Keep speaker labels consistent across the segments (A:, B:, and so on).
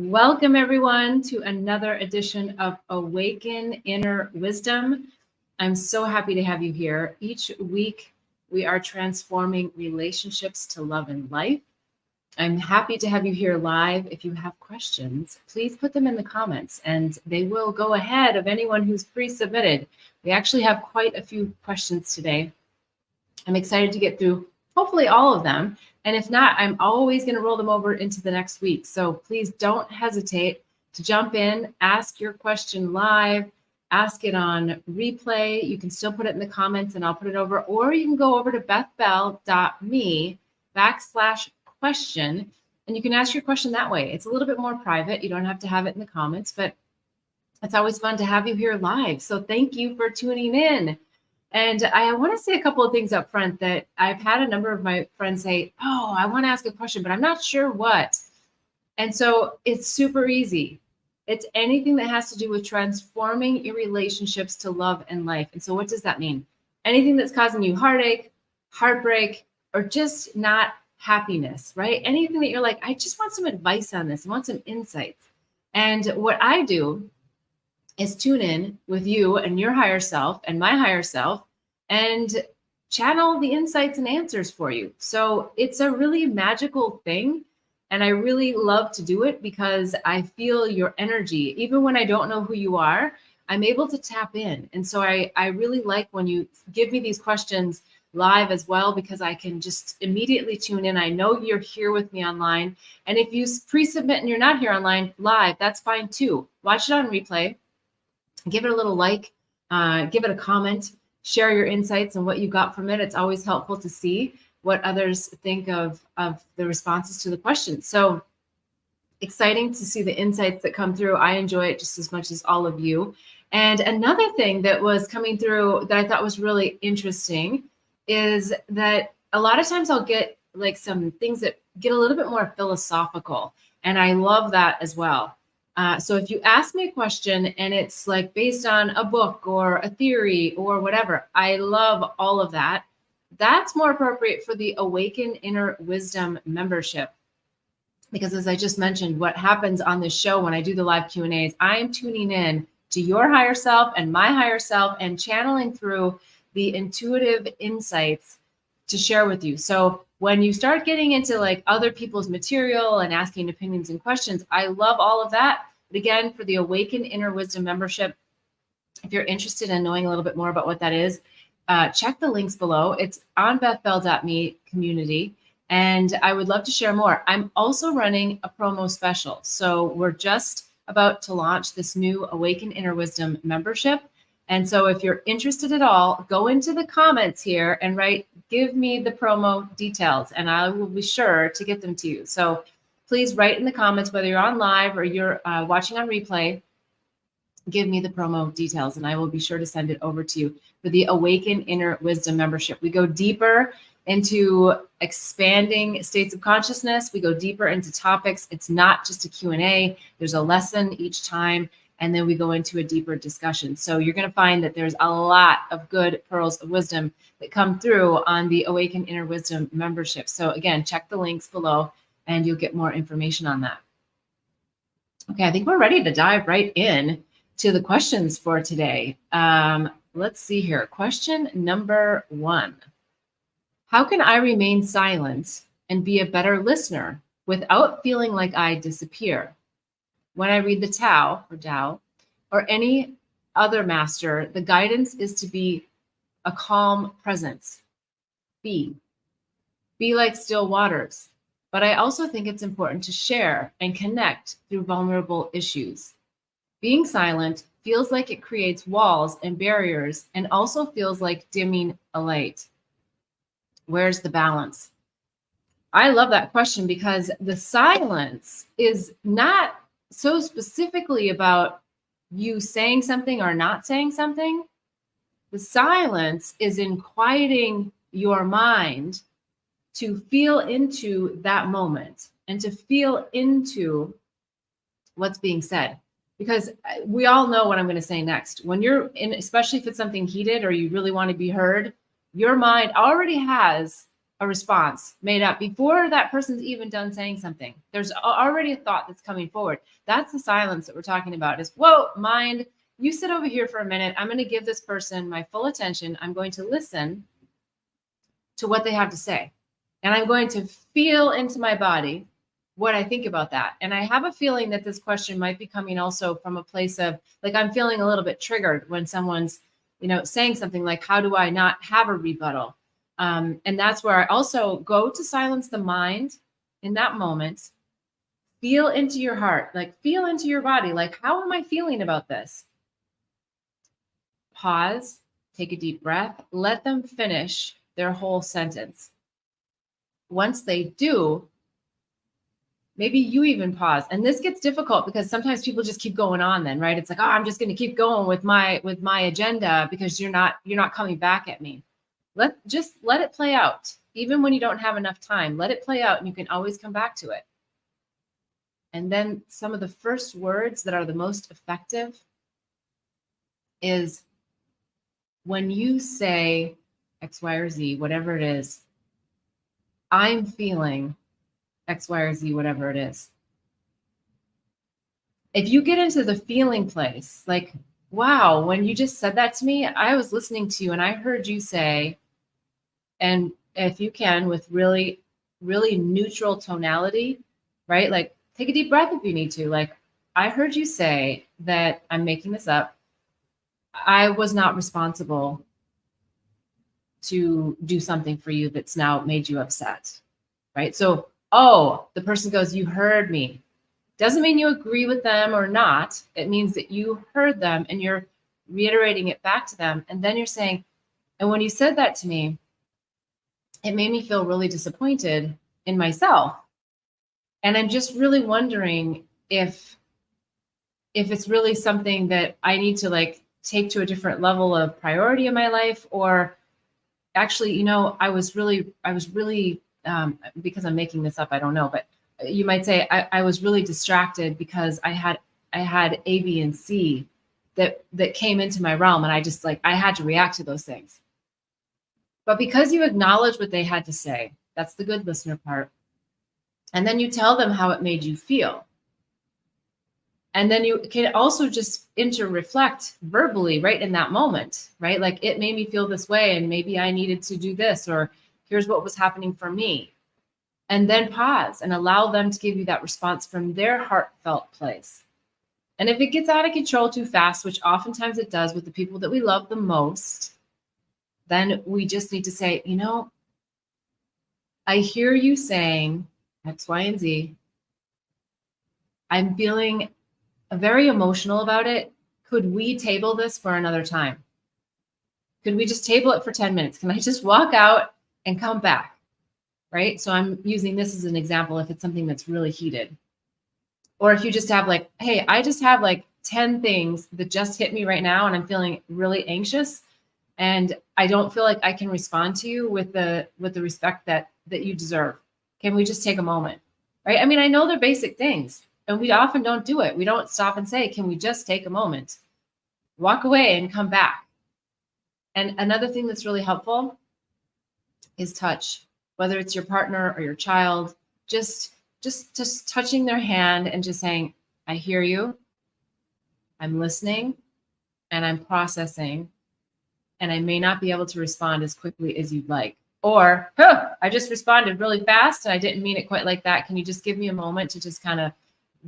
A: Welcome, everyone, to another edition of Awaken Inner Wisdom. I'm so happy to have you here. Each week, we are transforming relationships to love and life. I'm happy to have you here live. If you have questions, please put them in the comments, and they will go ahead of anyone who's pre-submitted. We actually have quite a few questions today. I'm excited to get through hopefully all of them. And if not, I'm always going to roll them over into the next week. So please don't hesitate to jump in, ask your question live, ask it on replay. You can still put it in the comments and I'll put it over, or you can go over to bethbell.me/question and you can ask your question that way. It's a little bit more private. You don't have to have it in the comments, but it's always fun to have you here live. So thank you for tuning in. And I want to say a couple of things up front that I've had a number of my friends say, oh, I want to ask a question, but I'm not sure what. And so it's super easy. It's anything that has to do with transforming your relationships to love and life. And so what does that mean? Anything that's causing you heartache, heartbreak, or just not happiness, right? Anything that you're like, I just want some advice on this. I want some insights. And what I do is tune in with you and your higher self and my higher self and channel the insights and answers for you. So it's a really magical thing. And I really love to do it because I feel your energy. Even when I don't know who you are, I'm able to tap in. And so I really like when you give me these questions live as well, because I can just immediately tune in. I know you're here with me online. And if you pre-submit and you're not here online live, that's fine too. Watch it on replay. Give it a little like, give it a comment, share your insights and what you got from it. It's always helpful to see what others think of the responses to the questions. So exciting to see the insights that come through. I enjoy it just as much as all of you. And another thing that was coming through that I thought was really interesting is that a lot of times I'll get like some things that get a little bit more philosophical. And I love that as well. So if you ask me a question and it's like based on a book or a theory or whatever, I love all of that. That's more appropriate for the Awaken Inner Wisdom membership. Because as I just mentioned, what happens on this show when I do the live Q&As, I'm tuning in to your higher self and my higher self and channeling through the intuitive insights to share with you. So when you start getting into like other people's material and asking opinions and questions, I love all of that. But again, for the Awaken Inner Wisdom membership, if you're interested in knowing a little bit more about what that is, check the links below. It's on bethbell.me community. And I would love to share more. I'm also running a promo special. So we're just about to launch this new Awaken Inner Wisdom membership. And so if you're interested at all, go into the comments here and write, give me the promo details, and I will be sure to get them to you. So please write in the comments, whether you're on live or you're watching on replay, give me the promo details and I will be sure to send it over to you for the Awaken Inner Wisdom membership. We go deeper into expanding states of consciousness. We go deeper into topics. It's not just a Q&A. There's a lesson each time. And then we go into a deeper discussion. So you're going to find that there's a lot of good pearls of wisdom that come through on the Awaken Inner Wisdom membership. So again, check the links below and you'll get more information on that. Okay, I think we're ready to dive right in to the questions for today. Let's see here. Question number 1. How can I remain silent and be a better listener without feeling like I disappear? When I read the Tao or any other master, the guidance is to be a calm presence. Be like still waters. But I also think it's important to share and connect through vulnerable issues. Being silent feels like it creates walls and barriers and also feels like dimming a light. Where's the balance? I love that question because the silence is not so specifically about you saying something or not saying something. The silence is in quieting your mind to feel into that moment and to feel into what's being said. Because we all know what I'm going to say next. When you're in, especially if it's something heated or you really want to be heard, your mind already has a response made up before that person's even done saying something. There's already a thought that's coming forward. That's the silence that we're talking about is, whoa, mind, you sit over here for a minute. I'm going to give this person my full attention. I'm going to listen to what they have to say. And I'm going to feel into my body what I think about that. And I have a feeling that this question might be coming also from a place of like, I'm feeling a little bit triggered when someone's, saying something like, how do I not have a rebuttal? And that's where I also go to silence the mind in that moment. Feel into your heart, like feel into your body. Like, how am I feeling about this? Pause, take a deep breath, let them finish their whole sentence. Once they do, maybe you even pause. And this gets difficult because sometimes people just keep going on then, right? It's like, oh, I'm just going to keep going with my agenda because you're not coming back at me. Let it play out. Even when you don't have enough time, let it play out and you can always come back to it. And then some of the first words that are the most effective is when you say X, Y, or Z, whatever it is, I'm feeling X, Y, or Z, whatever it is. If you get into the feeling place, like, wow, when you just said that to me, I was listening to you and I heard you say, and if you can, with really, really neutral tonality, right? Like, take a deep breath if you need to. Like, I heard you say that, I'm making this up, I was not responsible to do something for you that's now made you upset, right? So, oh, the person goes, you heard me. Doesn't mean you agree with them or not. It means that you heard them and you're reiterating it back to them. And then you're saying, and when you said that to me, it made me feel really disappointed in myself. And I'm just really wondering if it's really something that I need to like take to a different level of priority in my life, or actually, I was really, because I'm making this up, I don't know, but you might say I was really distracted because I had A, B, and C that came into my realm, and I just I had to react to those things. But because you acknowledge what they had to say, that's the good listener part. And then you tell them how it made you feel. And then you can also just reflect verbally right in that moment, right? Like, it made me feel this way and maybe I needed to do this, or here's what was happening for me. And then pause and allow them to give you that response from their heartfelt place. And if it gets out of control too fast, which oftentimes it does with the people that we love the most, then we just need to say, I hear you saying X, Y, and Z. I'm feeling very emotional about it. Could we table this for another time? Could we just table it for 10 minutes? Can I just walk out and come back? Right? So I'm using this as an example if it's something that's really heated. Or if you just have hey, I just have 10 things that just hit me right now and I'm feeling really anxious and I don't feel like I can respond to you with the respect that you deserve. Can we just take a moment? Right? I mean, I know they're basic things and we often don't do it. We don't stop and say, can we just take a moment? Walk away and come back. And another thing that's really helpful is touch, whether it's your partner or your child, just touching their hand and just saying, I hear you, I'm listening, and I'm processing, and I may not be able to respond as quickly as you'd like. Or, I just responded really fast and I didn't mean it quite like that. Can you just give me a moment to just kind of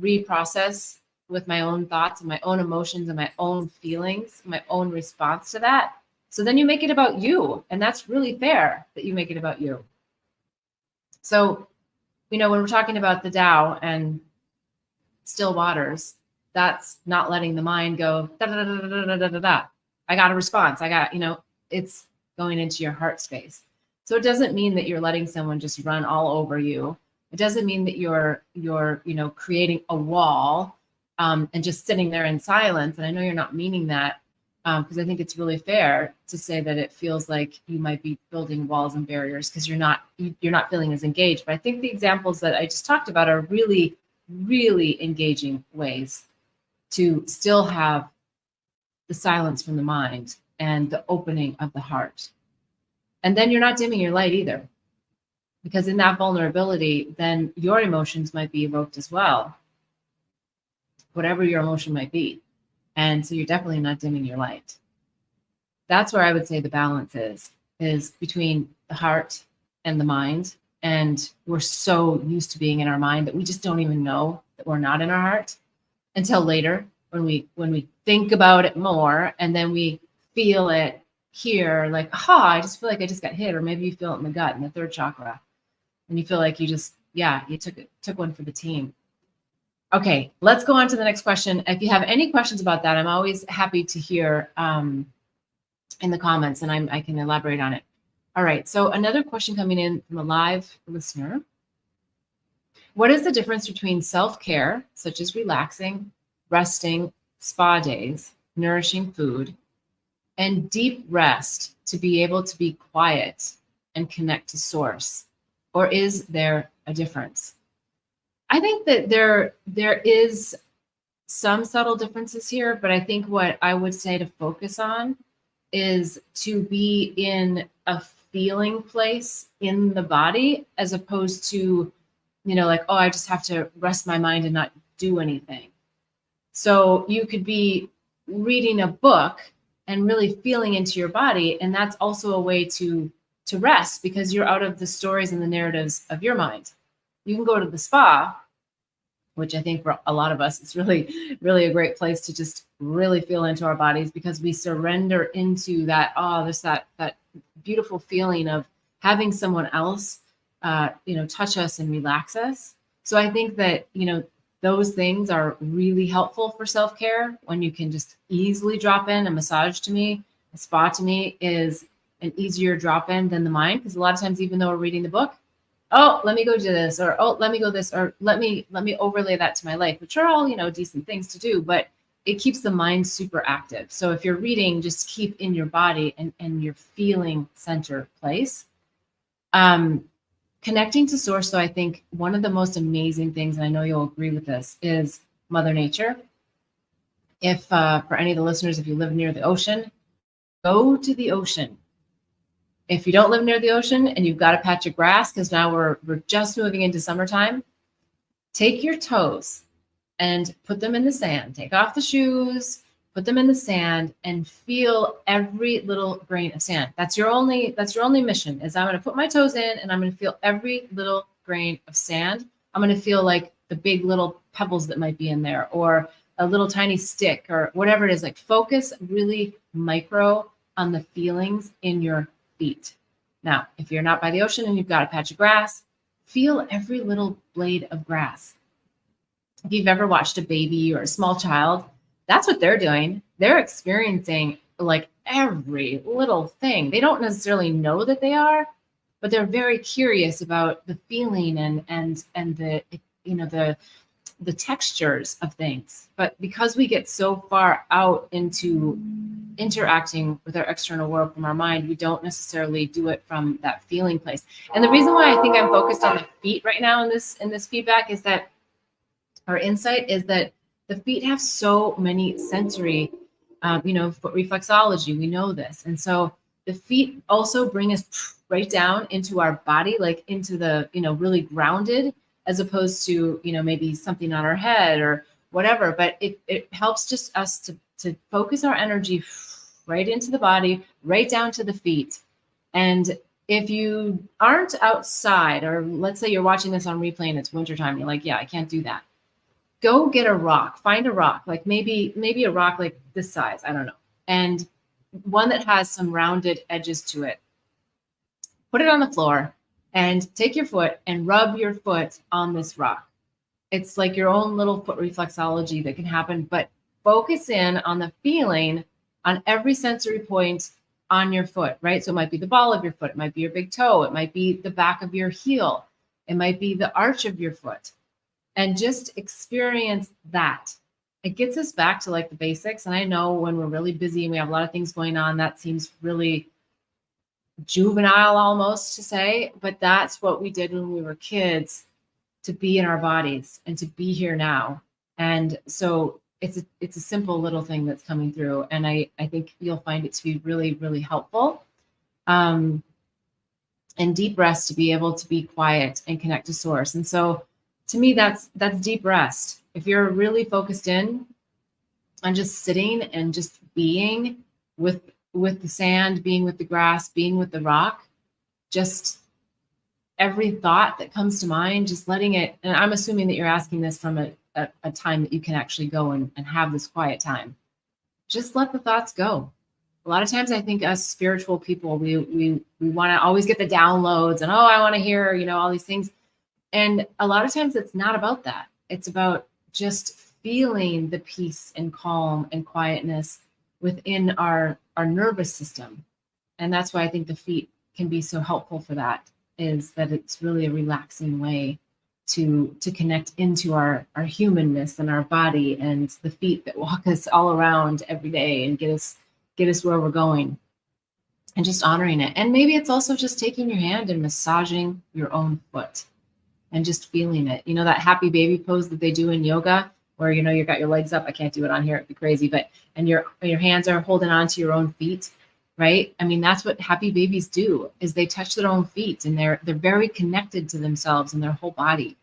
A: reprocess with my own thoughts and my own emotions and my own feelings, my own response to that? So then you make it about you. And that's really fair that you make it about you. So, when we're talking about the Tao and still waters, that's not letting the mind go, da, da, da, da, da, da, da, da. I got a response. It's going into your heart space. So it doesn't mean that you're letting someone just run all over you. It doesn't mean that you're creating a wall and just sitting there in silence. And I know you're not meaning that, because I think it's really fair to say that it feels like you might be building walls and barriers because you're not feeling as engaged. But I think the examples that I just talked about are really, really engaging ways to still have the silence from the mind and the opening of the heart. And then you're not dimming your light either. because in that vulnerability, then your emotions might be evoked as well, whatever your emotion might be. And so you're definitely not dimming your light. That's where I would say the balance is between the heart and the mind. And we're so used to being in our mind that we just don't even know that we're not in our heart until later when we think about it more, and then we feel it here, like, I just feel like I just got hit. Or maybe you feel it in the gut, in the third chakra, and you feel like you just, you took one for the team. Okay, let's go on to the next question. If you have any questions about that, I'm always happy to hear in the comments, and I can elaborate on it. All right, so another question coming in from a live listener. What is the difference between self-care, such as relaxing, resting, spa days, nourishing food, and deep rest to be able to be quiet and connect to source? Or is there a difference? I think that there is some subtle differences here, but I think what I would say to focus on is to be in a feeling place in the body, as opposed to, like, I just have to rest my mind and not do anything. So you could be reading a book and really feeling into your body, and that's also a way to rest, because you're out of the stories and the narratives of your mind. You can go to the spa, which I think for a lot of us, it's really, really a great place to just really feel into our bodies, because we surrender into that, there's that beautiful feeling of having someone else, touch us and relax us. So I think that, those things are really helpful for self-care, when you can just easily drop in. A massage to me, a spa to me, is an easier drop in than the mind, because a lot of times, even though we're reading the book, let me go do this, or let me go this, or let me overlay that to my life, which are all, decent things to do, but it keeps the mind super active. So if you're reading, just keep in your body and your feeling center place. Connecting to source. So I think one of the most amazing things, and I know you'll agree with this, is Mother Nature. If for any of the listeners, if you live near the ocean, go to the ocean. If you don't live near the ocean and you've got a patch of grass, because now we're just moving into summertime, take your toes and put them in the sand. Take off the shoes, put them in the sand, and feel every little grain of sand. That's your only mission, is I'm going to put my toes in and I'm going to feel every little grain of sand. I'm going to feel like the big little pebbles that might be in there, or a little tiny stick, or whatever it is. Like, focus really micro on the feelings in your feet. Now, if you're not by the ocean and you've got a patch of grass, feel every little blade of grass. If you've ever watched a baby or a small child, that's what they're doing. They're experiencing like every little thing. They don't necessarily know that they are, but they're very curious about the feeling and the textures of things. But because we get so far out into interacting with our external world from our mind, we don't necessarily do it from that feeling place. And the reason why I think I'm focused on the feet right now in this feedback is that our insight is that the feet have so many sensory, foot reflexology. We know this. And so the feet also bring us right down into our body, like into the, really grounded, as opposed to, maybe something on our head or whatever. But it helps just us to focus our energy right into the body, right down to the feet. And if you aren't outside, or let's say you're watching this on replay and it's wintertime, you're like, I can't do that. Go get a rock, find a rock, like maybe a rock like this size, I don't know, and one that has some rounded edges to it. Put it on the floor and take your foot and rub your foot on this rock. It's like your own little foot reflexology that can happen, but focus in on the feeling on every sensory point on your foot, right? So it might be the ball of your foot, it might be your big toe, it might be the back of your heel, it might be the arch of your foot. And just experience that. It gets us back to like the basics. And I know when we're really busy and we have a lot of things going on, that seems really juvenile almost to say, but that's what we did when we were kids, to be in our bodies and to be here now. And so it's a simple little thing that's coming through. And I think you'll find it to be really, really helpful. and deep rest to be able to be quiet and connect to source. And so to me, that's deep rest. If you're really focused in on just sitting and just being with the sand, being with the grass, being with the rock, just every thought that comes to mind, just letting it, and I'm assuming that you're asking this from a time that you can actually go and have this quiet time. Just let the thoughts go. A lot of times I think us spiritual people, we want to always get the downloads and, oh, I want to hear, all these things. And a lot of times it's not about that. It's about just feeling the peace and calm and quietness within our nervous system. And that's why I think the feet can be so helpful for that, is that it's really a relaxing way to connect into our humanness and our body, and the feet that walk us all around every day and get us where we're going, and just honoring it. And maybe it's also just taking your hand and massaging your own foot and just feeling it. That happy baby pose that they do in yoga, where you've got your legs up. I can't do it on here, it'd be crazy, but and your hands are holding on to your own feet, right? I mean, that's what happy babies do, is they touch their own feet, and they're very connected to themselves and their whole body.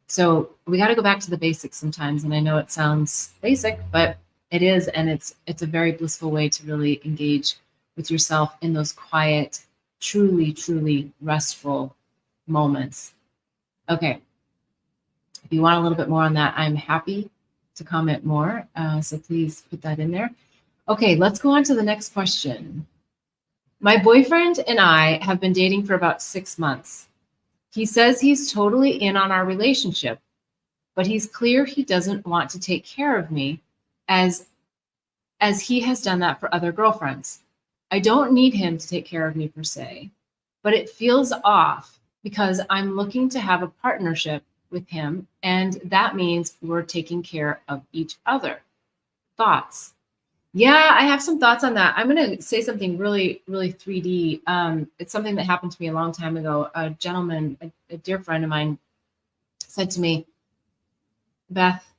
A: So we got to go back to the basics sometimes. And I know it sounds basic, but it is. And it's a very blissful way to really engage with yourself in those quiet, truly, truly restful moments. Okay. If you want a little bit more on that, I'm happy to comment more. So please put that in there. Okay, let's go on to the next question. My boyfriend and I have been dating for about 6 months. He says he's totally in on our relationship, but he's clear he doesn't want to take care of me as he has done that for other girlfriends. I don't need him to take care of me per se, but it feels off because I'm looking to have a partnership with him, and that means we're taking care of each other. Thoughts? Yeah, I have some thoughts on that. I'm going to say something really, really 3D. It's something that happened to me a long time ago. A gentleman, a dear friend of mine, said to me, Beth,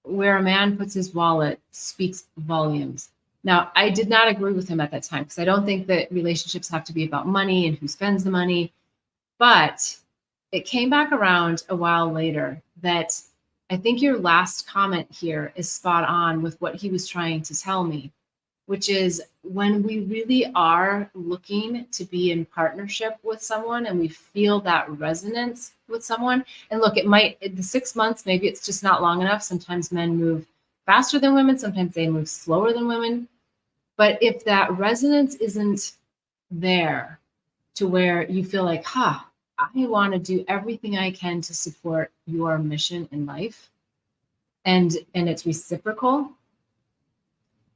A: where a man puts his wallet speaks volumes. Now, I did not agree with him at that time, because I don't think that relationships have to be about money and who spends the money. But it came back around a while later that I think your last comment here is spot on with what he was trying to tell me, which is when we really are looking to be in partnership with someone and we feel that resonance with someone. And look, the 6 months, maybe it's just not long enough. Sometimes men move faster than women. Sometimes they move slower than women. But if that resonance isn't there to where you feel like, I want to do everything I can to support your mission in life, and it's reciprocal,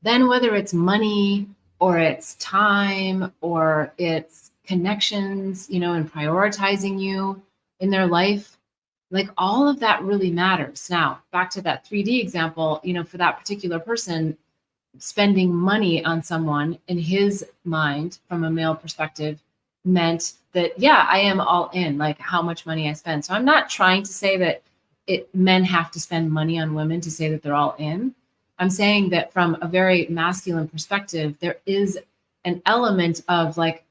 A: then whether it's money or it's time or it's connections, and prioritizing you in their life, like all of that really matters. Now, back to that 3D example, for that particular person, spending money on someone in his mind from a male perspective meant that, yeah, I am all in, like how much money I spend. So I'm not trying to say that men have to spend money on women to say that they're all in. I'm saying that from a very masculine perspective, there is an element of like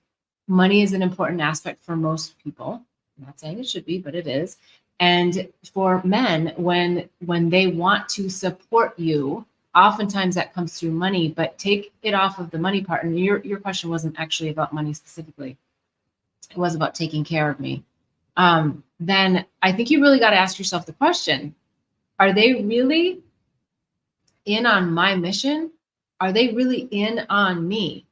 A: money is an important aspect for most people. I'm not saying it should be, but it is. And for men, when they want to support you, oftentimes that comes through money, but take it off of the money part. And your question wasn't actually about money specifically. It was about taking care of me. Then I think you really got to ask yourself the question, are they really in on my mission? Are they really in on me?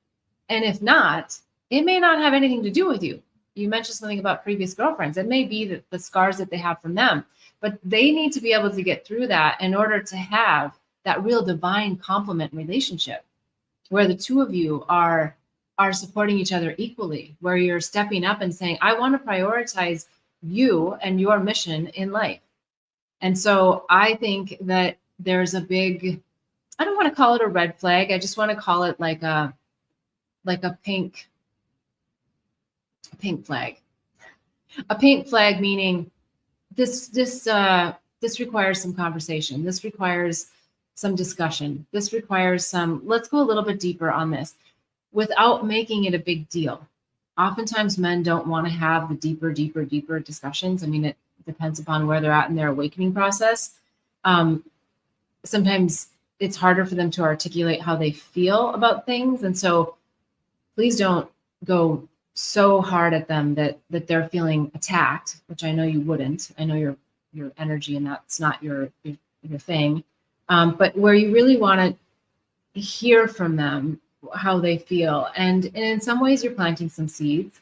A: And if not, it may not have anything to do with you. You mentioned something about previous girlfriends. It may be that the scars that they have from them, but they need to be able to get through that in order to have that real divine complement relationship where the two of you are supporting each other equally, where you're stepping up and saying, I want to prioritize you and your mission in life. And so I think that there's a big, I don't want to call it a red flag. I just want to call it like a pink flag. A pink flag meaning this requires some conversation. This requires some discussion. This requires let's go a little bit deeper on this without making it a big deal. Oftentimes men don't want to have the deeper discussions. I mean, it depends upon where they're at in their awakening process. Sometimes it's harder for them to articulate how they feel about things. And so please don't go so hard at them that they're feeling attacked, which I know you wouldn't. I know your energy and that's not your thing. But where you really want to hear from them how they feel. And in some ways you're planting some seeds,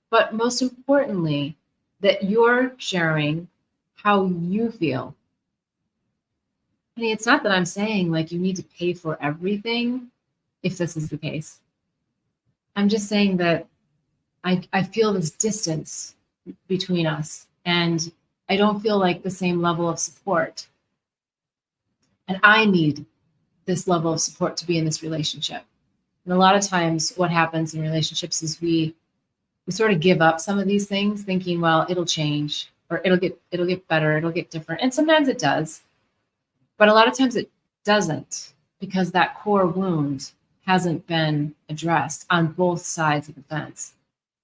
A: but most importantly, that you're sharing how you feel. I mean, it's not that I'm saying like you need to pay for everything if this is the case. I'm just saying that I feel this distance between us and I don't feel like the same level of support. And I need this level of support to be in this relationship. And a lot of times what happens in relationships is we sort of give up some of these things thinking, well, it'll change or it'll get better, it'll get different. And sometimes it does. But a lot of times it doesn't because that core wound hasn't been addressed on both sides of the fence.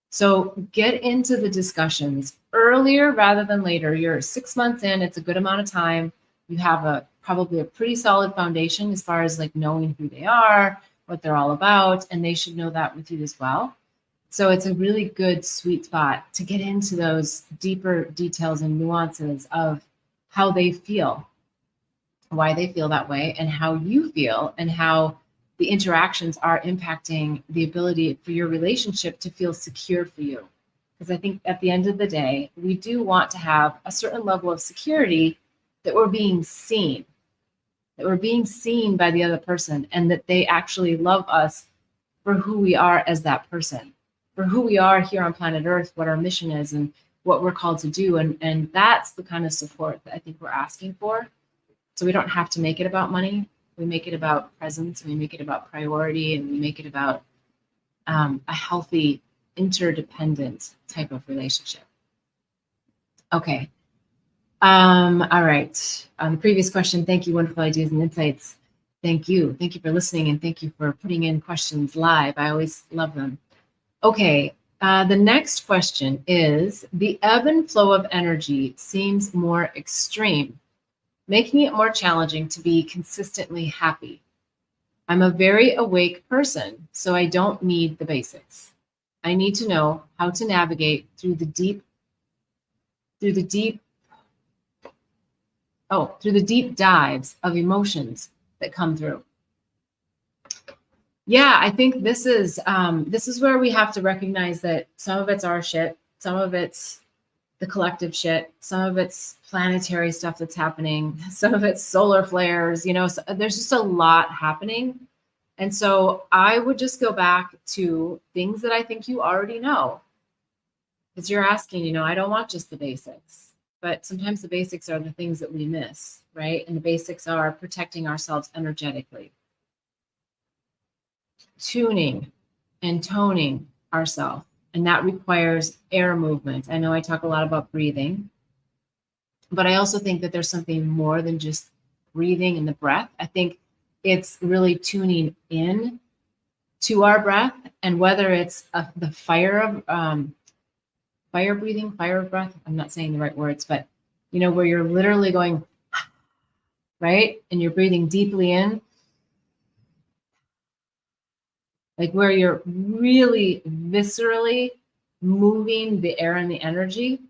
A: So get into the discussions earlier rather than later. You're 6 months in, it's a good amount of time. You have probably a pretty solid foundation as far as like knowing who they are, what they're all about, and they should know that with you as well. So it's a really good sweet spot to get into those deeper details and nuances of how they feel, why they feel that way, and how you feel, and how the interactions are impacting the ability for your relationship to feel secure for you. Because I think at the end of the day, we do want to have a certain level of security that we're being seen, by the other person, and that they actually love us for who we are as that person, for who we are here on planet Earth, what our mission is, and what we're called to do. And that's the kind of support that I think we're asking for. So we don't have to make it about money. We make it about presence, we make it about priority, and we make it about a healthy, interdependent type of relationship. Okay. All right. The previous question, thank you, wonderful ideas and insights. Thank you. Thank you for listening, and thank you for putting in questions live. I always love them. Okay. The next question is, the ebb and flow of energy seems more extreme, making it more challenging to be consistently happy. I'm a very awake person, so I don't need the basics. I need to know how to navigate through the deep dives of emotions that come through. Yeah, I think this is where we have to recognize that some of it's our shit, some of it's the collective shit, some of it's planetary stuff that's happening, some of it's solar flares, so there's just a lot happening. And so I would just go back to things that I think you already know. Because you're asking, I don't want just the basics, but sometimes the basics are the things that we miss, right? And the basics are protecting ourselves energetically, tuning and toning ourselves. And that requires air movement. I know I talk a lot about breathing, but I also think that there's something more than just breathing and the breath. I think it's really tuning in to our breath, and whether it's the fire breath. I'm not saying the right words, but where you're literally going, right? And you're breathing deeply in, like where you're really viscerally moving the air and the energy,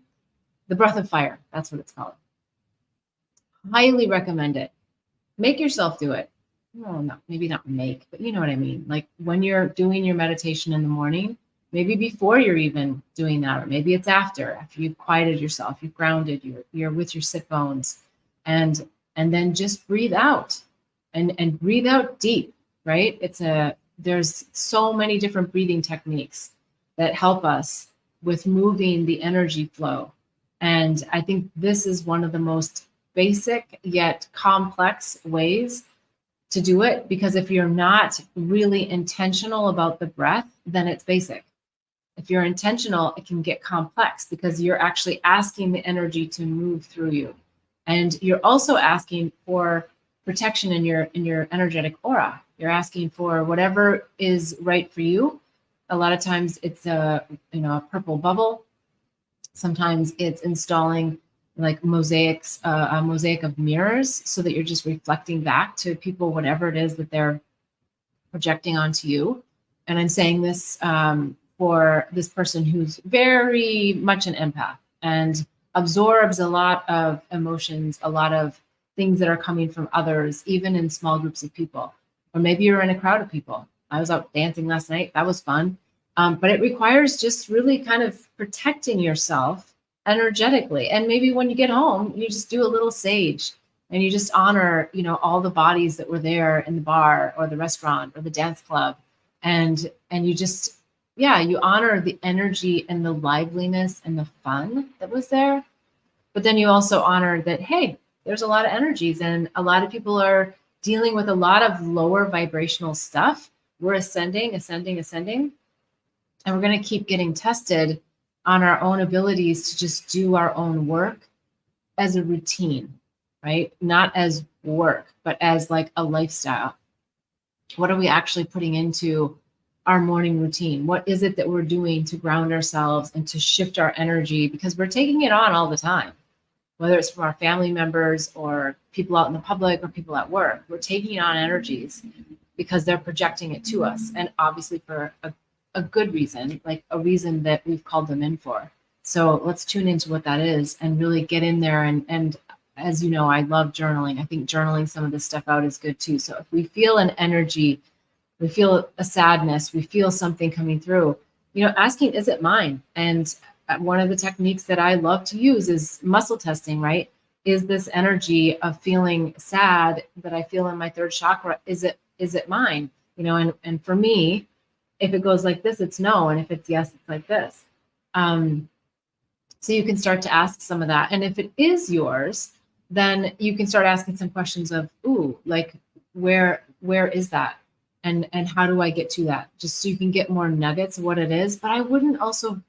A: the breath of fire. That's what it's called. Highly recommend it. Make yourself do it. Well, no, maybe not make, but you know what I mean. Like when you're doing your meditation in the morning, maybe before you're even doing that, or maybe it's after you've quieted yourself, you've grounded, you're with your sit bones, and then just breathe out and breathe out deep, right? There's so many different breathing techniques that help us with moving the energy flow. And I think this is one of the most basic yet complex ways to do it, because if you're not really intentional about the breath, then it's basic. If you're intentional, it can get complex because you're actually asking the energy to move through you. And you're also asking for protection in your energetic aura. You're asking for whatever is right for you, A lot of times it's a purple bubble. Sometimes it's installing like mosaics, a mosaic of mirrors, so that you're just reflecting back to people whatever it is that they're projecting onto you. And I'm saying this for this person who's very much an empath and absorbs a lot of emotions, a lot of things that are coming from others, even in small groups of people. Or maybe you're in a crowd of people. I was out dancing last night. That was fun. But it requires just really kind of protecting yourself energetically. And maybe when you get home, you just do a little sage and you just honor, all the bodies that were there in the bar or the restaurant or the dance club. And you just, yeah, you honor the energy and the liveliness and the fun that was there. But then you also honor that, hey, there's a lot of energies and a lot of people are dealing with a lot of lower vibrational stuff. We're ascending. And we're going to keep getting tested on our own abilities to just do our own work as a routine, right? Not as work, but as like a lifestyle. What are we actually putting into our morning routine? What is it that we're doing to ground ourselves and to shift our energy? Because we're taking it on all the time, whether it's from our family members or people out in the public or people at work. We're taking on energies because they're projecting it to us. And obviously for a good reason, like a reason that we've called them in for. So let's tune into what that is and really get in there. And as you know, I love journaling. I think journaling some of this stuff out is good too. So if we feel an energy, we feel a sadness, we feel something coming through, asking, is it mine? And one of the techniques that I love to use is muscle testing, right? Is this energy of feeling sad that I feel in my third chakra, is it mine? And for me, if it goes like this, it's no. And if it's yes, it's like this. So you can start to ask some of that. And if it is yours, then you can start asking some questions of, ooh, like where is that? And how do I get to that? Just so you can get more nuggets of what it is. But I wouldn't also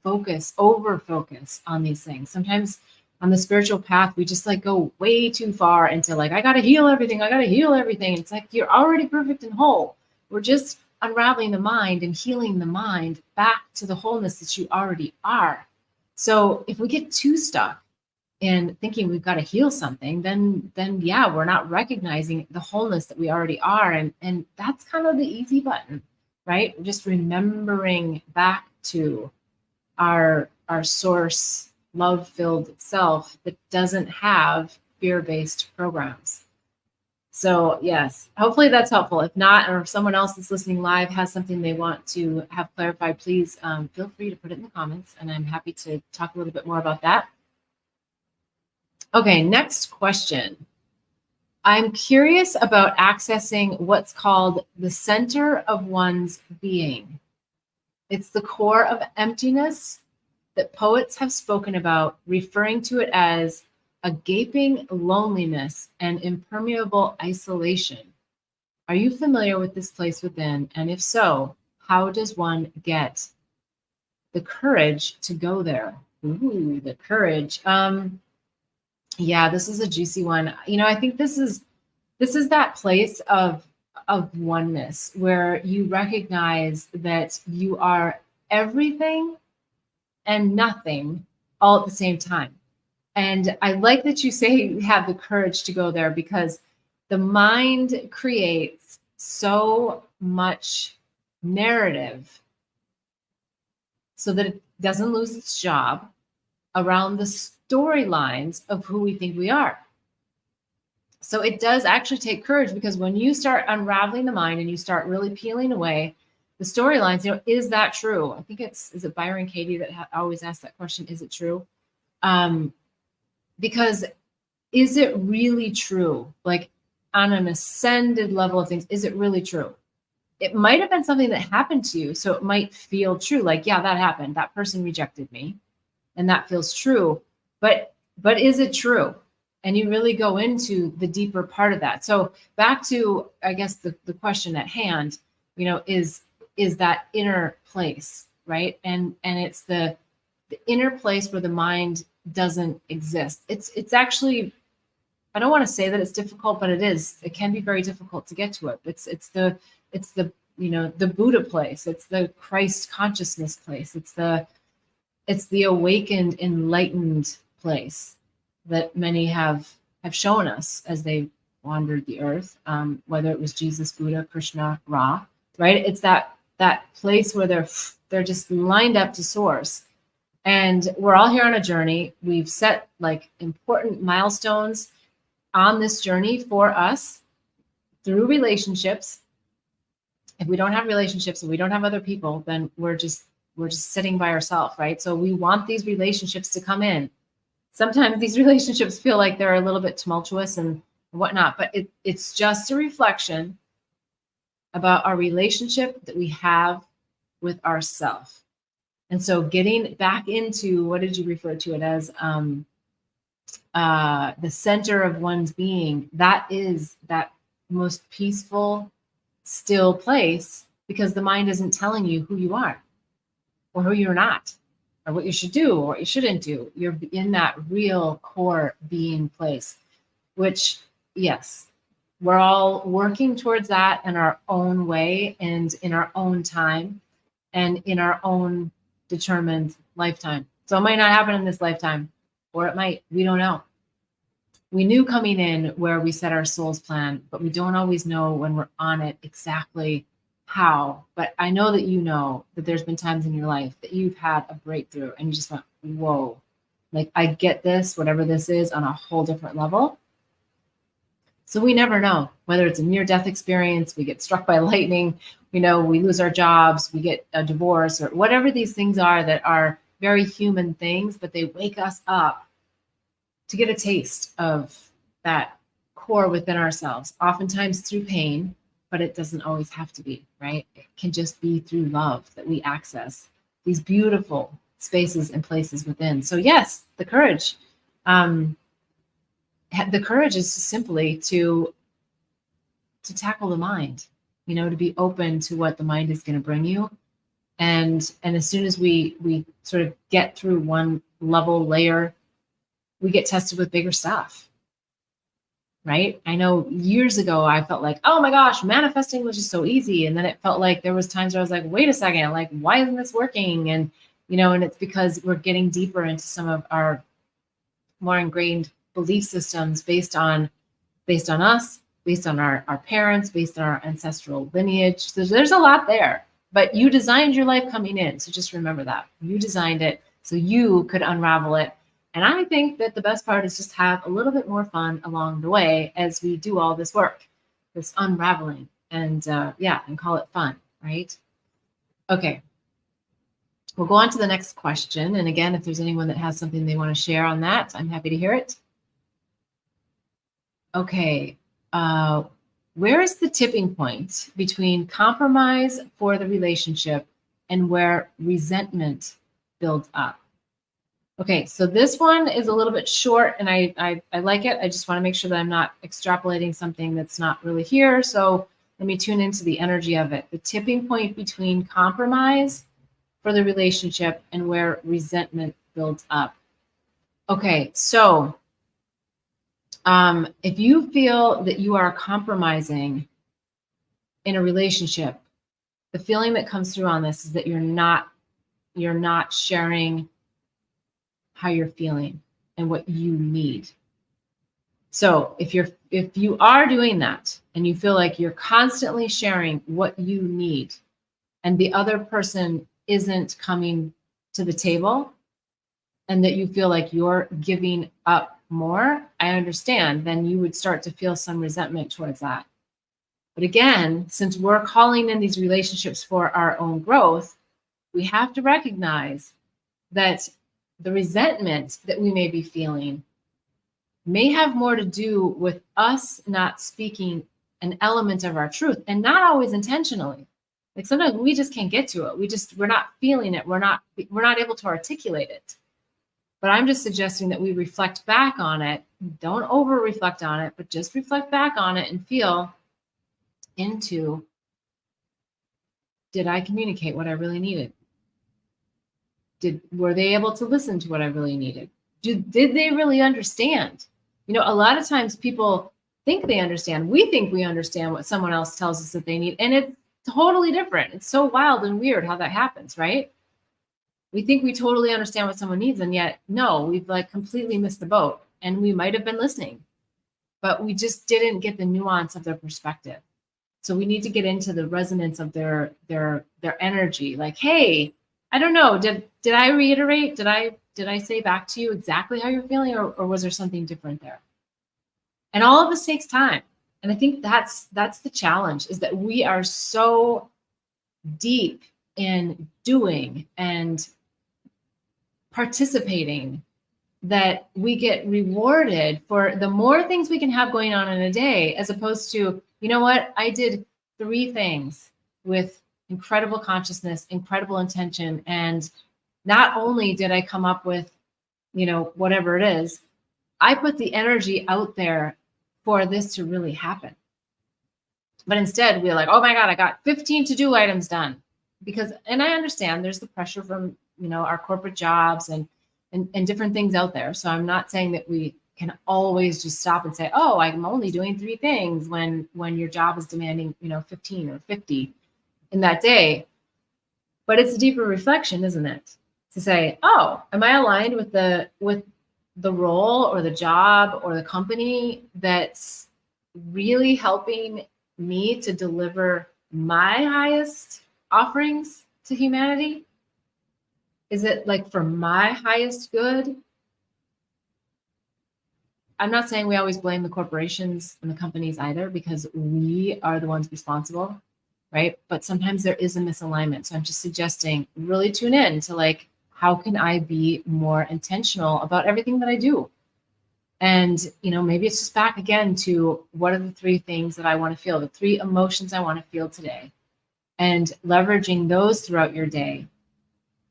A: over focus on these things. Sometimes on the spiritual path, we just like go way too far into like, I got to heal everything. It's like, you're already perfect and whole. We're just unraveling the mind and healing the mind back to the wholeness that you already are. So if we get too stuck in thinking we've got to heal something, then yeah, we're not recognizing the wholeness that we already are. And that's kind of the easy button, right? Just remembering back to our source, love-filled self that doesn't have fear-based programs. So yes, hopefully that's helpful. If not, or if someone else that's listening live has something they want to have clarified, please feel free to put it in the comments, and I'm happy to talk a little bit more about that. Okay, next question. I'm curious about accessing what's called the center of one's being. It's the core of emptiness that poets have spoken about, referring to it as a gaping loneliness and impermeable isolation. Are you familiar with this place within? And if so, how does one get the courage to go there? Ooh, the courage. Yeah, this is a juicy one. I think this is that place of oneness where you recognize that you are everything and nothing all at the same time. And I like that you say you have the courage to go there, because the mind creates so much narrative so that it doesn't lose its job around the storylines of who we think we are. So it does actually take courage, because when you start unraveling the mind and you start really peeling away the storylines, is that true? I think is it Byron Katie that always asks that question, is it true? Because is it really true? Like on an ascended level of things, is it really true? It might have been something that happened to you, so it might feel true. Like, yeah, that happened. That person rejected me, and that feels true. But is it true? And you really go into the deeper part of that. So back to, I guess, the question at hand, is that inner place, right? And it's the inner place where the mind doesn't exist. It's actually, I don't want to say that it's difficult, but it is. It can be very difficult to get to it. It's the the Buddha place. It's the Christ consciousness place. It's the awakened, enlightened place that many have shown us as they wandered the earth, whether it was Jesus, Buddha, Krishna, Ra, right? It's that place where they're just lined up to source. And we're all here on a journey. We've set like important milestones on this journey for us through relationships. If we don't have relationships and we don't have other people, then we're just sitting by ourselves, right? So we want these relationships to come in. Sometimes these relationships feel like they're a little bit tumultuous and whatnot, but it's just a reflection about our relationship that we have with ourselves. And so getting back into, what did you refer to it as? The center of one's being, that is that most peaceful, still place, because the mind isn't telling you who you are or who you're not or what you should do or what you shouldn't do. You're in that real core being place, which, yes, we're all working towards that in our own way and in our own time and in our own determined lifetime. So it might not happen in this lifetime, or it might, we don't know. We knew coming in where we set our soul's plan, but we don't always know when we're on it exactly how. But I know that you know that there's been times in your life that you've had a breakthrough and you just went, whoa, like I get this, whatever this is, on a whole different level. So we never know whether it's a near-death experience, we get struck by lightning, we lose our jobs, we get a divorce, or whatever these things are that are very human things, but they wake us up to get a taste of that core within ourselves, oftentimes through pain, but it doesn't always have to be, right? It can just be through love that we access these beautiful spaces and places within. So yes, the courage. The courage is simply to tackle the mind, to be open to what the mind is going to bring you. And as soon as we sort of get through one layer, we get tested with bigger stuff, right? I know years ago, I felt like, oh my gosh, manifesting was just so easy. And then it felt like there was times where I was like, wait a second, like, why isn't this working? And, and it's because we're getting deeper into some of our more ingrained belief systems based on us, based on our parents, based on our ancestral lineage. So there's a lot there, but you designed your life coming in. So just remember that you designed it so you could unravel it. And I think that the best part is just have a little bit more fun along the way as we do all this work, this unraveling, and call it fun, right? Okay. We'll go on to the next question. And again, if there's anyone that has something they want to share on that, I'm happy to hear it. Okay. Where is the tipping point between compromise for the relationship and where resentment builds up? Okay, so this one is a little bit short and I like it. I just want to make sure that I'm not extrapolating something that's not really here. So let me tune into the energy of it. The tipping point between compromise for the relationship and where resentment builds up. Okay, so if you feel that you are compromising in a relationship, the feeling that comes through on this is that you're not sharing how you're feeling and what you need. So if you are doing that and you feel like you're constantly sharing what you need and the other person isn't coming to the table and that you feel like you're giving up more, I understand, then you would start to feel some resentment towards that. But again, since we're calling in these relationships for our own growth, we have to recognize that the resentment that we may be feeling may have more to do with us not speaking an element of our truth, and not always intentionally. Like sometimes we just can't get to it. We're not feeling it. We're not able to articulate it. But I'm just suggesting that we reflect back on it. Don't over reflect on it, but just reflect back on it and feel into, did I communicate what I really needed? Were they able to listen to what I really needed? Did they really understand? A lot of times people think they understand. We think we understand what someone else tells us that they need. And it's totally different. It's so wild and weird how that happens, right? We think we totally understand what someone needs, and yet no, we've like completely missed the boat. And we might have been listening, but we just didn't get the nuance of their perspective. So we need to get into the resonance of their energy. Like, hey, I don't know, did I reiterate? Did I say back to you exactly how you're feeling, or was there something different there? And all of this takes time. And I think that's the challenge, is that we are so deep in doing and participating that we get rewarded for the more things we can have going on in a day, as opposed to, you know what, I did 3 things with incredible consciousness, incredible intention. And not only did I come up with, whatever it is, I put the energy out there for this to really happen. But instead we're like, oh my God, I got 15 to-do items done. And I understand there's the pressure from, our corporate jobs and different things out there. So I'm not saying that we can always just stop and say, oh, I'm only doing 3 things when your job is demanding, 15 or 50 in that day. But it's a deeper reflection, isn't it? To say, oh, am I aligned with the role or the job or the company that's really helping me to deliver my highest offerings to humanity? Is it like for my highest good? I'm not saying we always blame the corporations and the companies either, because we are the ones responsible, right? But sometimes there is a misalignment. So I'm just suggesting really tune in to like, how can I be more intentional about everything that I do? And, maybe it's just back again to what are the 3 things that I want to feel, the 3 emotions I want to feel today, and leveraging those throughout your day.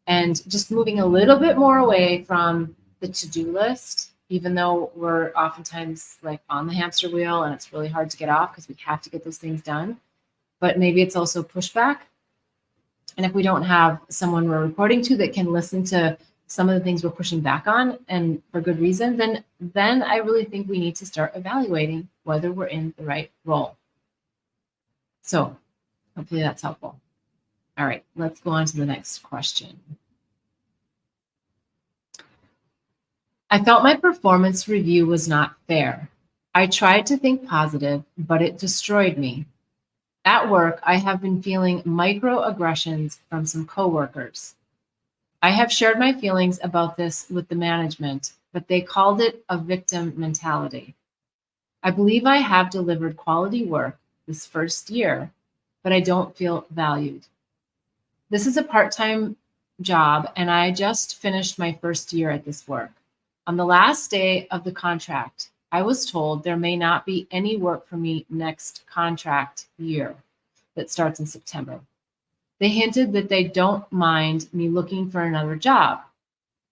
A: And just moving a little bit more away from the to-do list, even though we're oftentimes like on the hamster wheel and it's really hard to get off because we have to get those things done. But maybe it's also pushback. And if we don't have someone we're reporting to that can listen to some of the things we're pushing back on, and for good reason, then I really think we need to start evaluating whether we're in the right role. So hopefully that's helpful. All right, let's go on to the next question. I felt my performance review was not fair. I tried to think positive, but it destroyed me. At work, I have been feeling microaggressions from some coworkers. I have shared my feelings about this with the management, but they called it a victim mentality. I believe I have delivered quality work this first year, but I don't feel valued. This is a part-time job, and I just finished my first year at this work. On the last day of the contract, I was told there may not be any work for me next contract year that starts in September. They hinted that they don't mind me looking for another job,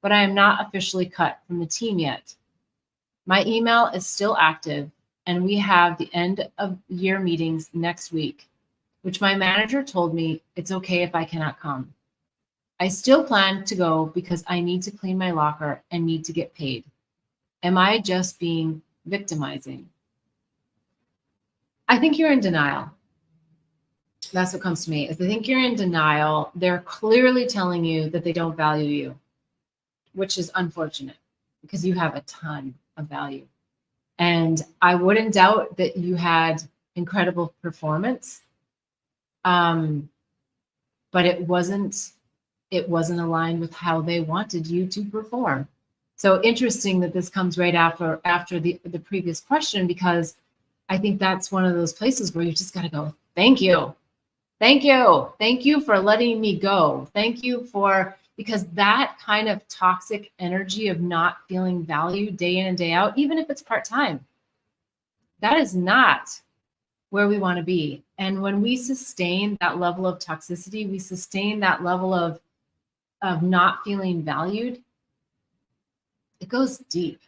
A: but I am not officially cut from the team yet. My email is still active, and we have the end of year meetings next week, which my manager told me it's okay if I cannot come. I still plan to go because I need to clean my locker and need to get paid. Am I just being victimizing? I think you're in denial. That's what comes to me. Is I think you're in denial. They're clearly telling you that they don't value you, which is unfortunate because you have a ton of value. And I wouldn't doubt that you had incredible performance. But it wasn't aligned with how they wanted you to perform. So interesting that this comes right after the previous question, because I think that's one of those places where you just got to go, thank you. Thank you. Thank you for letting me go. Thank you because that kind of toxic energy of not feeling valued day in and day out, even if it's part-time, that is not where we want to be. And when we sustain that level of toxicity, we sustain that level of not feeling valued, it goes deep.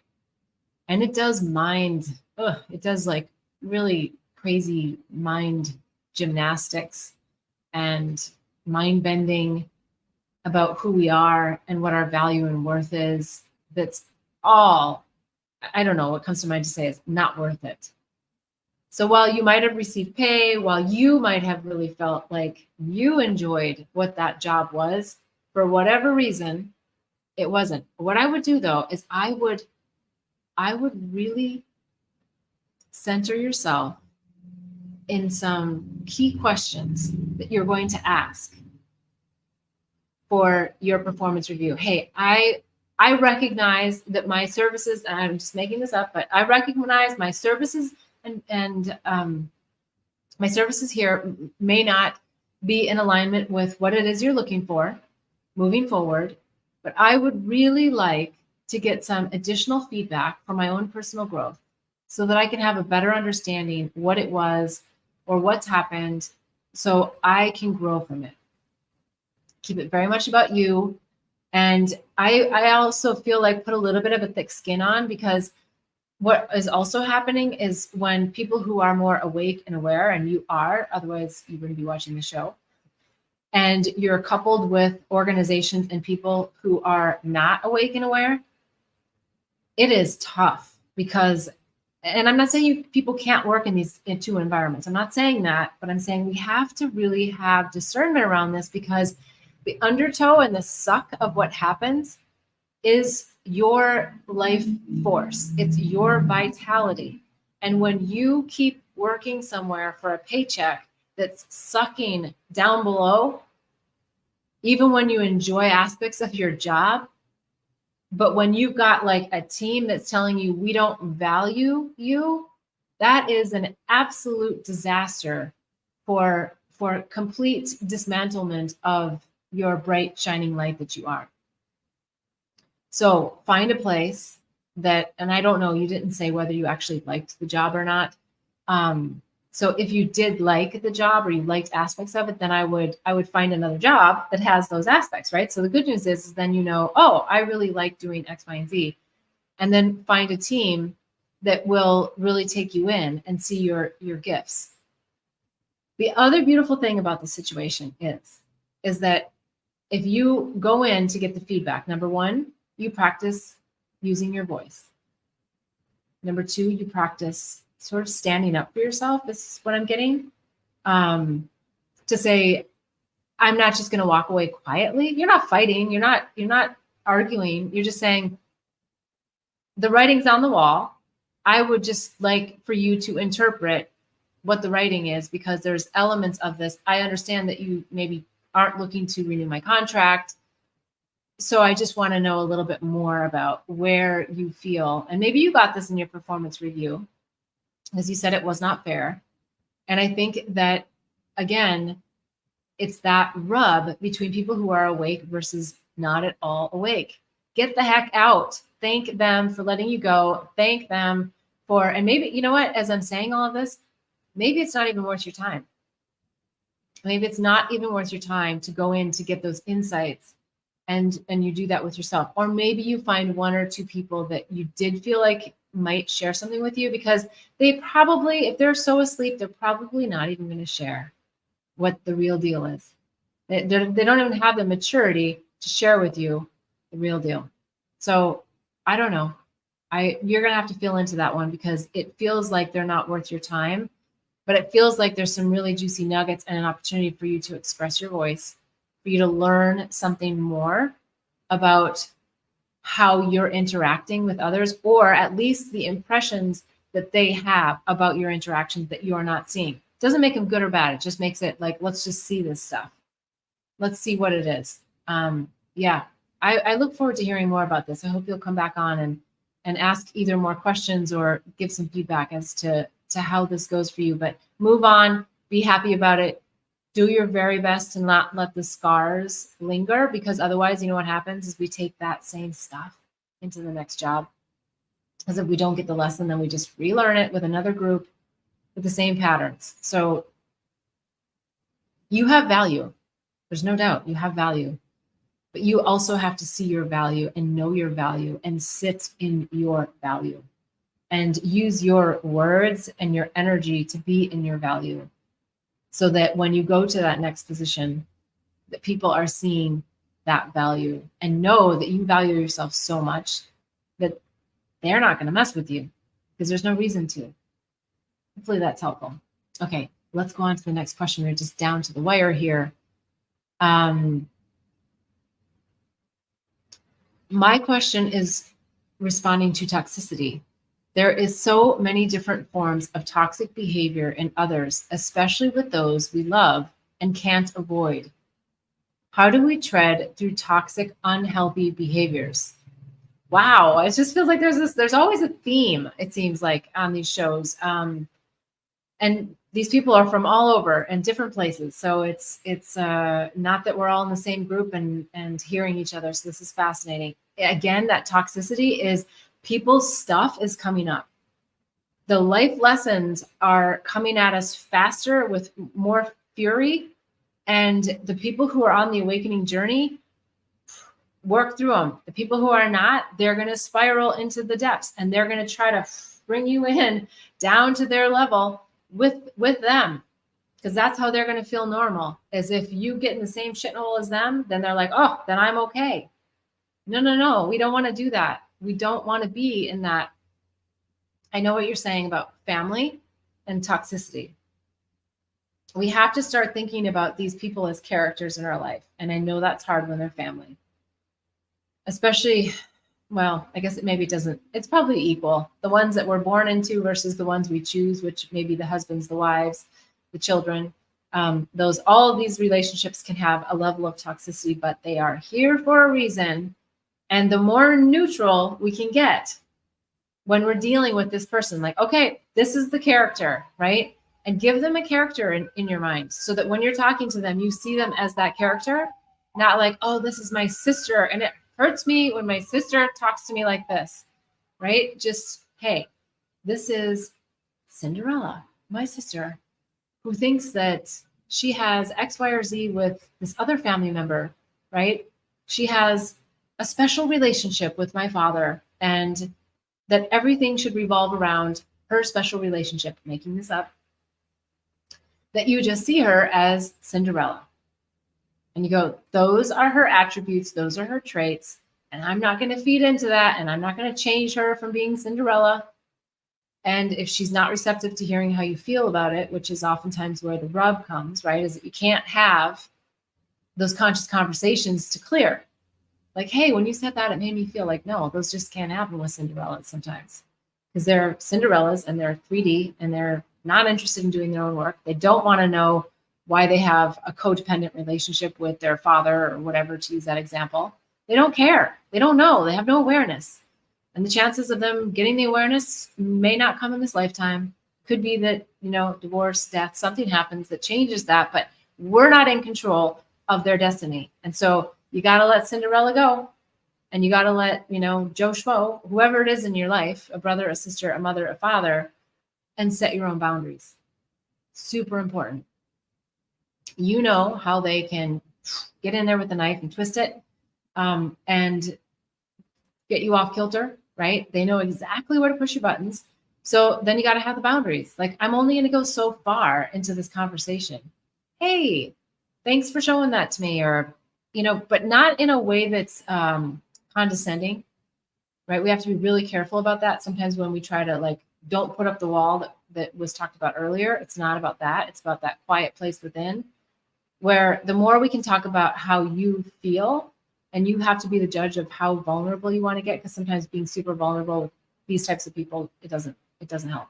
A: And it does it does like really crazy mind gymnastics and mind bending about who we are and what our value and worth is. That's all, I don't know what comes to mind to say is not worth it. So while you might have received pay, while you might have really felt like you enjoyed what that job was, for whatever reason, it wasn't. What I would do though is I would really center yourself in some key questions that you're going to ask for your performance review. Hey, I recognize that my services, and I'm just making this up, but I recognize my services and my services here may not be in alignment with what it is you're looking for moving forward, but I would really like to get some additional feedback for my own personal growth so that I can have a better understanding what it was or what's happened so I can grow from it. Keep it very much about you. And I also feel like put a little bit of a thick skin on, because what is also happening is when people who are more awake and aware, and you are, otherwise you wouldn't be watching the show, and you're coupled with organizations and people who are not awake and aware, it is tough because, and I'm not saying people can't work in these two environments. I'm not saying that, but I'm saying we have to really have discernment around this, because the undertow and the suck of what happens is your life force. It's your vitality. And when you keep working somewhere for a paycheck that's sucking down below, even when you enjoy aspects of your job, but when you've got like a team that's telling you we don't value you, that is an absolute disaster for complete dismantlement of your bright shining light that you are. So find a place that, and I don't know, you didn't say whether you actually liked the job or not. So if you did like the job or you liked aspects of it, then I would find another job that has those aspects, right? So the good news is then you know, oh, I really like doing X, Y, and Z. And then find a team that will really take you in and see your gifts. The other beautiful thing about the situation is that if you go in to get the feedback, number one, you practice using your voice. Number two, you practice sort of standing up for yourself, is what I'm getting. To say, I'm not just going to walk away quietly. You're not fighting. You're not arguing. You're just saying, the writing's on the wall. I would just like for you to interpret what the writing is, because there's elements of this. I understand that you maybe aren't looking to renew my contract. So I just want to know a little bit more about where you feel, and maybe you got this in your performance review, as you said, it was not fair. And I think that, again, it's that rub between people who are awake versus not at all awake. Get the heck out. Thank them for letting you go. Thank them for, and maybe, you know what, as I'm saying all of this, maybe it's not even worth your time. Maybe it's not even worth your time to go in to get those insights, and you do that with yourself. Or maybe you find one or two people that you did feel like might share something with you, because they probably, if they're so asleep, they're probably not even going to share what the real deal is. They don't even have the maturity to share with you the real deal. So I don't know. You're going to have to feel into that one, because it feels like they're not worth your time, but it feels like there's some really juicy nuggets and an opportunity for you to express your voice, for you to learn something more about how you're interacting with others, or at least the impressions that they have about your interactions that you're not seeing. It doesn't make them good or bad. It just makes it like, let's just see this stuff. Let's see what it is. Yeah, I look forward to hearing more about this. I hope you'll come back on and ask either more questions or give some feedback as to how this goes for you. But move on, be happy about it. Do your very best to not let the scars linger, because otherwise, you know what happens is we take that same stuff into the next job. As if we don't get the lesson, then we just relearn it with another group with the same patterns. So you have value. There's no doubt you have value, but you also have to see your value and know your value and sit in your value and use your words and your energy to be in your value, so that when you go to that next position, that people are seeing that value and know that you value yourself so much that they're not going to mess with you, because there's no reason to. Hopefully that's helpful. Okay, let's go on to the next question. We're just down to the wire here. My question is responding to toxicity. There is so many different forms of toxic behavior in others, especially with those we love and can't avoid. How do we tread through toxic, unhealthy behaviors? Wow, it just feels like there's always a theme, it seems like, on these shows. And these people are from all over and different places. So it's not that we're all in the same group and hearing each other. So this is fascinating. Again, that toxicity is people's stuff is coming up. The life lessons are coming at us faster with more fury. And the people who are on the awakening journey work through them. The people who are not, they're going to spiral into the depths and they're going to try to bring you in down to their level with them, because that's how they're going to feel normal. As if you get in the same shithole as them, then they're like, oh, then I'm okay. No, we don't want to do that. We don't want to be in that. I know what you're saying about family and toxicity. We have to start thinking about these people as characters in our life, and I know that's hard when they're family, especially. Well, I guess it's probably equal. The ones that we're born into versus the ones we choose, which maybe the husbands, the wives, the children, all of these relationships can have a level of toxicity, but they are here for a reason. And the more neutral we can get when we're dealing with this person, like, okay, this is the character, right? And give them a character in your mind so that when you're talking to them, you see them as that character, not like, oh, this is my sister. And it hurts me when my sister talks to me like this, right? Just, hey, this is Cinderella, my sister, who thinks that she has X, Y, or Z with this other family member, right? She has a special relationship with my father, and that everything should revolve around her special relationship, making this up, that you just see her as Cinderella. And you go, those are her attributes, those are her traits, and I'm not going to feed into that, and I'm not going to change her from being Cinderella. And if she's not receptive to hearing how you feel about it, which is oftentimes where the rub comes, right, is that you can't have those conscious conversations to clear. Like, hey, when you said that, it made me feel like, no, those just can't happen with Cinderellas sometimes. Because they're Cinderellas and they're 3D and they're not interested in doing their own work. They don't want to know why they have a codependent relationship with their father or whatever, to use that example. They don't care. They don't know. They have no awareness. And the chances of them getting the awareness may not come in this lifetime. Could be that, divorce, death, something happens that changes that, but we're not in control of their destiny. And so you got to let Cinderella go. And you got to let, Joe Schmo, whoever it is in your life, a brother, a sister, a mother, a father, and set your own boundaries. Super important. You know how they can get in there with a knife and twist it and get you off kilter, right? They know exactly where to push your buttons. So then you got to have the boundaries. Like, I'm only going to go so far into this conversation. Hey, thanks for showing that to me. Or, but not in a way that's condescending, right? We have to be really careful about that. Sometimes when we try to don't put up the wall that was talked about earlier, it's not about that. It's about that quiet place within, where the more we can talk about how you feel, and you have to be the judge of how vulnerable you want to get, because sometimes being super vulnerable with these types of people, it doesn't help.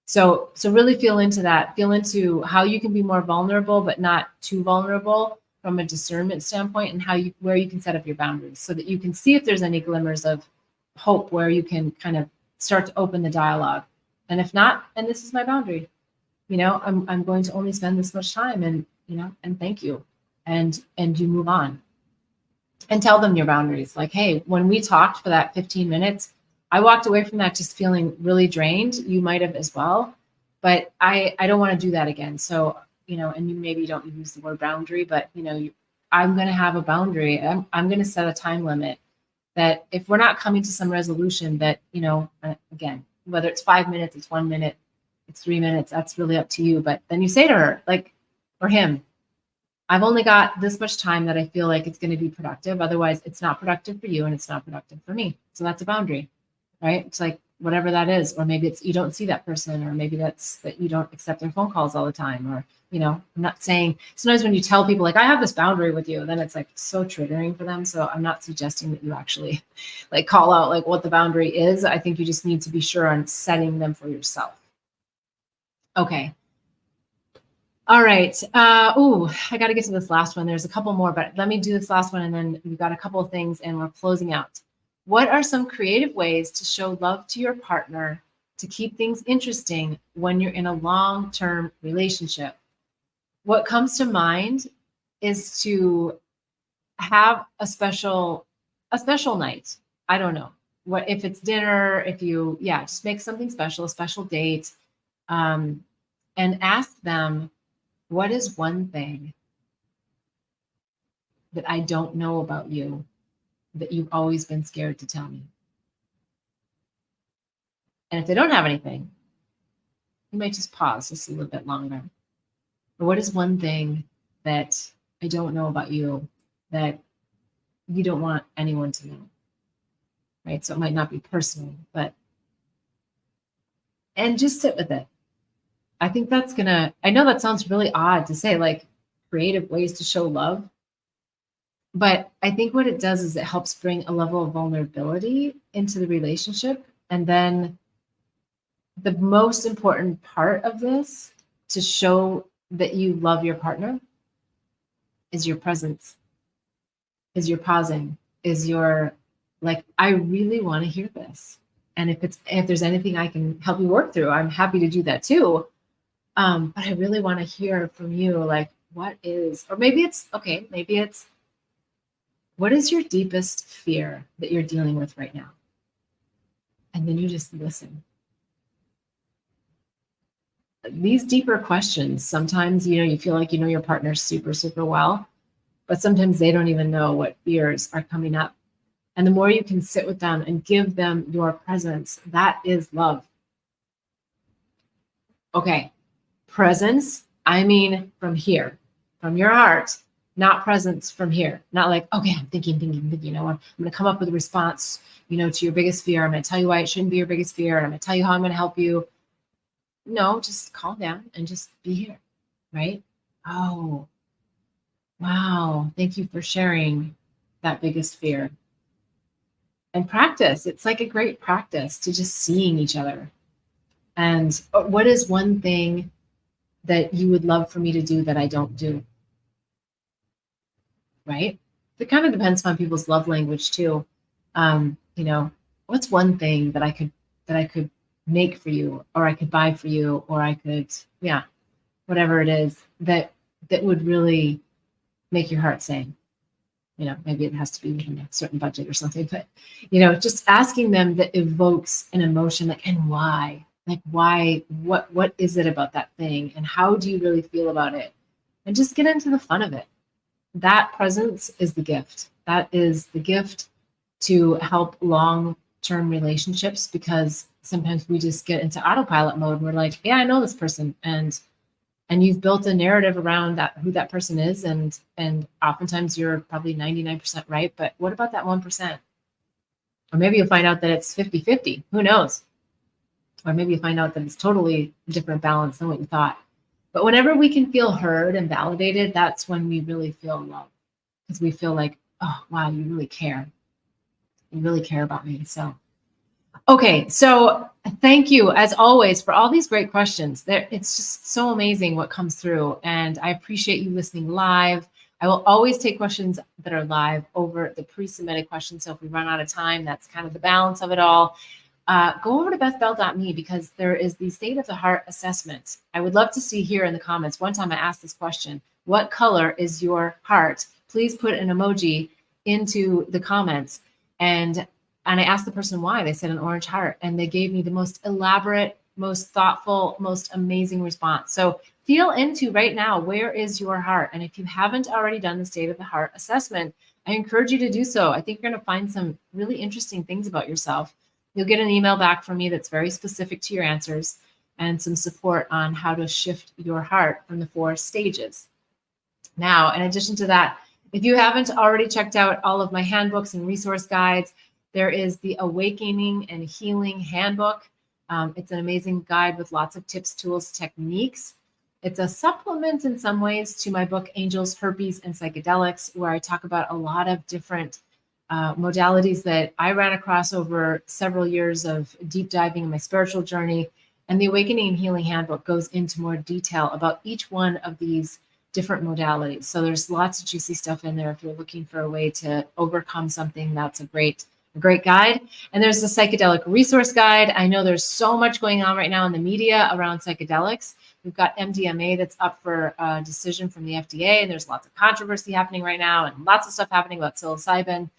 A: So really feel into that. Feel into how you can be more vulnerable, but not too vulnerable from a discernment standpoint, and where you can set up your boundaries so that you can see if there's any glimmers of hope where you can kind of start to open the dialogue. And if not, and this is my boundary, I'm going to only spend this much time, and and thank you, and you move on. And tell them your boundaries. Like, hey, when we talked for that 15 minutes, I walked away from that just feeling really drained. You might have as well, but I don't want to do that again. So, and you maybe don't use the word boundary, but I'm going to have a boundary. I'm going to set a time limit that if we're not coming to some resolution that, again, whether it's 5 minutes, it's 1 minute, it's 3 minutes, that's really up to you. But then you say to her, or him, I've only got this much time that I feel like it's going to be productive. Otherwise, it's not productive for you and it's not productive for me. So that's a boundary, right? It's like, whatever that is. Or maybe it's you don't see that person, or maybe that's that you don't accept their phone calls all the time. Or, I'm not saying, sometimes when you tell people like, I have this boundary with you, then it's like so triggering for them. So I'm not suggesting that you actually like call out like what the boundary is. I think you just need to be sure on setting them for yourself. Okay. All right. I got to get to this last one. There's a couple more, but let me do this last one, and then we've got a couple of things, and we're closing out. What are some creative ways to show love to your partner to keep things interesting when you're in a long-term relationship? What comes to mind is to have a special night. I don't know what, if it's dinner, if you, just make something special, a special date, and ask them, what is one thing that I don't know about you that you've always been scared to tell me? And if they don't have anything, you might just pause just a little bit longer. Or what is one thing that I don't know about you that you don't want anyone to know? Right? So it might not be personal, and just sit with it. I think I know that sounds really odd to say, like creative ways to show love, but I think what it does is it helps bring a level of vulnerability into the relationship. And then the most important part of this to show that you love your partner is your presence, is your pausing, is your like, I really want to hear this. And if there's anything I can help you work through, I'm happy to do that too. But I really want to hear from you, like, what is, or maybe it's what is your deepest fear that you're dealing with right now? And then you just listen. These deeper questions, sometimes, you feel like you know your partner super, super well, but sometimes they don't even know what fears are coming up. And the more you can sit with them and give them your presence, that is love. Okay. Presence, I mean from here, from your heart, not presence from here. Not like, okay, I'm thinking, I'm going to come up with a response, to your biggest fear. I'm going to tell you why it shouldn't be your biggest fear. And I'm going to tell you how I'm going to help you. No, just calm down and just be here, right? Oh, wow. Thank you for sharing that biggest fear. And practice. It's like a great practice to just seeing each other. And what is one thing that you would love for me to do that I don't do? Right? It kind of depends on people's love language too. What's one thing that I could make for you, or I could buy for you, or I could, whatever it is that would really make your heart sing. Maybe it has to be within a certain budget or something, but just asking them that evokes an emotion, like, and why? Like, why, what is it about that thing? And how do you really feel about it? And just get into the fun of it. That presence is the gift. That is the gift to help long-term relationships, because sometimes we just get into autopilot mode. And we're like, yeah, I know this person. And you've built a narrative around that, who that person is. And oftentimes you're probably 99% right. But what about that 1%? Or maybe you'll find out that it's 50-50. Who knows? Or maybe you find out that it's totally different balance than what you thought. But whenever we can feel heard and validated, that's when we really feel love, because we feel like, oh, wow, you really care. You really care about me. So, okay. So thank you, as always, for all these great questions. It's just so amazing what comes through. And I appreciate you listening live. I will always take questions that are live over the pre-submitted questions. So if we run out of time, that's kind of the balance of it all. Go over to bethbell.me, because there is the State of the Heart assessment. I would love to see here in the comments. One time I asked this question, what color is your heart? Please put an emoji into the comments. And I asked the person why. They said an orange heart. And they gave me the most elaborate, most thoughtful, most amazing response. So feel into right now, where is your heart? And if you haven't already done the State of the Heart assessment, I encourage you to do so. I think you're going to find some really interesting things about yourself. You'll get an email back from me that's very specific to your answers, and some support on how to shift your heart from the 4 stages. Now, in addition to that, if you haven't already checked out all of my handbooks and resource guides, There is the Awakening and Healing Handbook. It's an amazing guide with lots of tips, tools, techniques. It's a supplement in some ways to my book, Angels, Herpes, and Psychedelics, where I talk about a lot of different modalities that I ran across over several years of deep diving in my spiritual journey. And the Awakening and Healing Handbook goes into more detail about each one of these different modalities. So there's lots of juicy stuff in there. If you're looking for a way to overcome something, that's a great guide. And there's the Psychedelic Resource Guide. I know there's so much going on right now in the media around psychedelics. We've got MDMA that's up for a decision from the FDA, and there's lots of controversy happening right now and lots of stuff happening about psilocybin.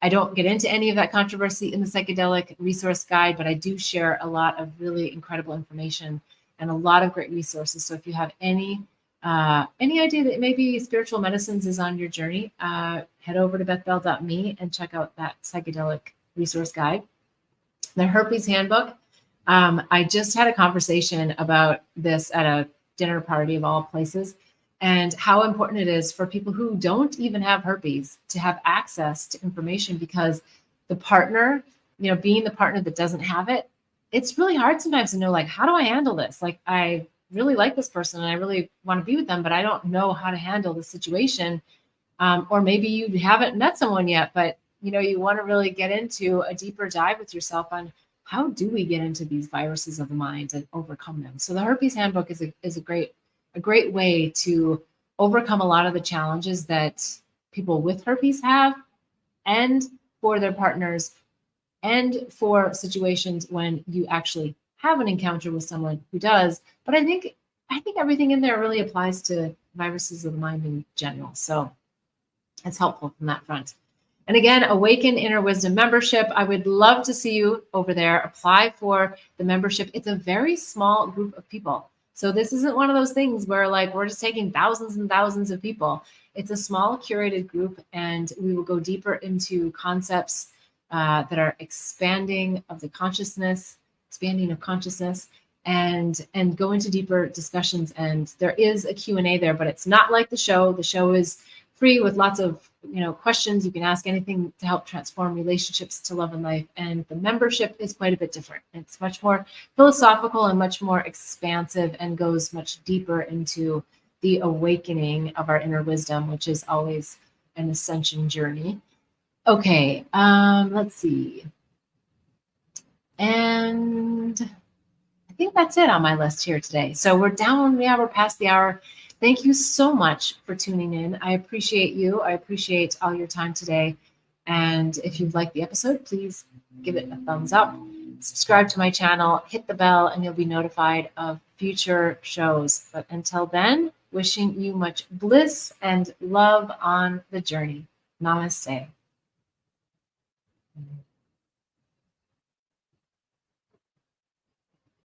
A: I don't get into any of that controversy in the Psychedelic Resource Guide, but I do share a lot of really incredible information and a lot of great resources. So if you have any idea that maybe spiritual medicines is on your journey, head over to bethbell.me and check out that Psychedelic Resource Guide. The Herpes Handbook. I just had a conversation about this at a dinner party of all places, and how important it is for people who don't even have herpes to have access to information, because the partner, being the partner that doesn't have it, it's really hard sometimes to know, like, how do I handle this? Like, I really like this person and I really want to be with them, but I don't know how to handle the situation. Or maybe you haven't met someone yet, but you want to really get into a deeper dive with yourself on how do we get into these viruses of the mind and overcome them. So the Herpes Handbook is a great way to overcome a lot of the challenges that people with herpes have, and for their partners, and for situations when you actually have an encounter with someone who does. But I think everything in there really applies to viruses of the mind in general. So it's helpful from that front. And again, Awaken Inner Wisdom membership. I would love to see you over there. Apply for the membership. It's a very small group of people. So this isn't one of those things where like we're just taking thousands and thousands of people. It's a small curated group, and we will go deeper into concepts that are expanding of consciousness, and go into deeper discussions. And there is a Q&A there, but it's not like the show. The show is free with lots of questions. You can ask anything to help transform relationships to love and life. And the membership is quite a bit different. It's much more philosophical and much more expansive, and goes much deeper into the awakening of our inner wisdom, which is always an ascension journey. Okay, let's see. And I think that's it on my list here today. So we're past the hour. Thank you so much for tuning in. I appreciate you. I appreciate all your time today. And if you've liked the episode, please give it a thumbs up. Subscribe to my channel, hit the bell, and you'll be notified of future shows. But until then, wishing you much bliss and love on the journey. Namaste.